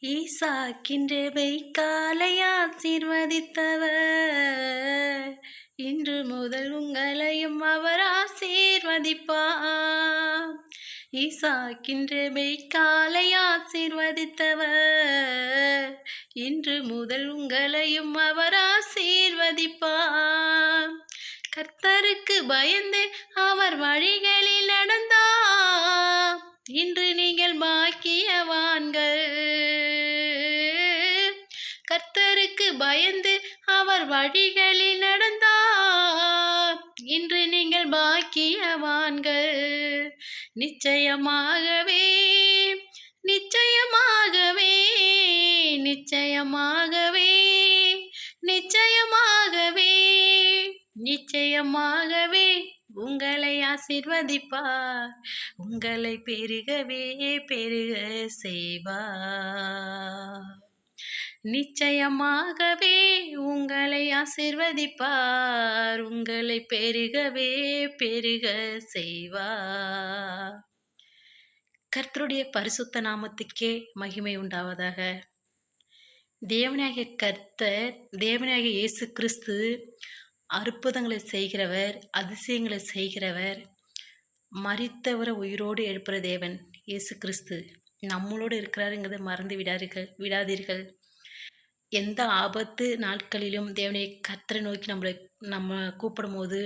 ஈசாக்கின்றவை காலை ஆசீர்வதித்தவர், இன்று முதல் உங்களையும் அவர் ஆசீர்வதிப்பார். ஈசாக்கின்றவை காலை ஆசீர்வதித்தவர், இன்று முதல் உங்களையும் அவர் ஆசீர்வதிப்பார். கர்த்தருக்கு பயந்து அவர் வழிகளில் நடந்தார், இன்று நீங்கள் பாக்கியவான்கள். கர்த்தருக்கு பயந்து அவர் வழிகளில் நடந்தார், இன்று நீங்கள் பாக்கியவான்கள். நிச்சயமாகவே நிச்சயமாகவே நிச்சயமாகவே நிச்சயமாகவே நிச்சயமாகவே உங்களை ஆசீர்வதிப்பார், உங்களை பெருகவே பெருக செய்வார். நிச்சயமாகவே உங்களை ஆசீர்வதிப்பார், உங்களை பெருகவே பெருக செய்வார். கர்த்தருடைய பரிசுத்த நாமத்துக்கே மகிமை உண்டாவதாக. தேவனாகிய கர்த்தர், தேவனாகிய இயேசு கிறிஸ்து அற்புதங்களை செய்கிறவர், அதிசயங்களை செய்கிறவர். மரித்தவரை உயிரோடு எழுப்புற தேவன் இயேசு கிறிஸ்து நம்மளோடு இருக்கிறாருங்கிறத மறந்து விடாதீர்கள். எந்த ஆபத்து நாட்களிலும் தேவனை கர்த்தரை நோக்கி நம்ம கூப்பிடும் போது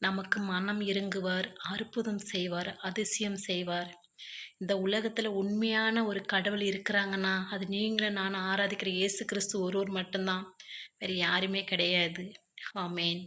நமக்கு மனம் இறங்குவார், அற்புதம் செய்வார், அதிசயம் செய்வார். இந்த உலகத்தில் உண்மையான ஒரு கடவுள் இருக்கிறாங்கன்னா அது நீங்களும் நானும் ஆராதிக்கிற இயேசு கிறிஸ்து ஒருவர் மட்டும்தான், வேறு யாருமே கிடையாது. ஆமேன்.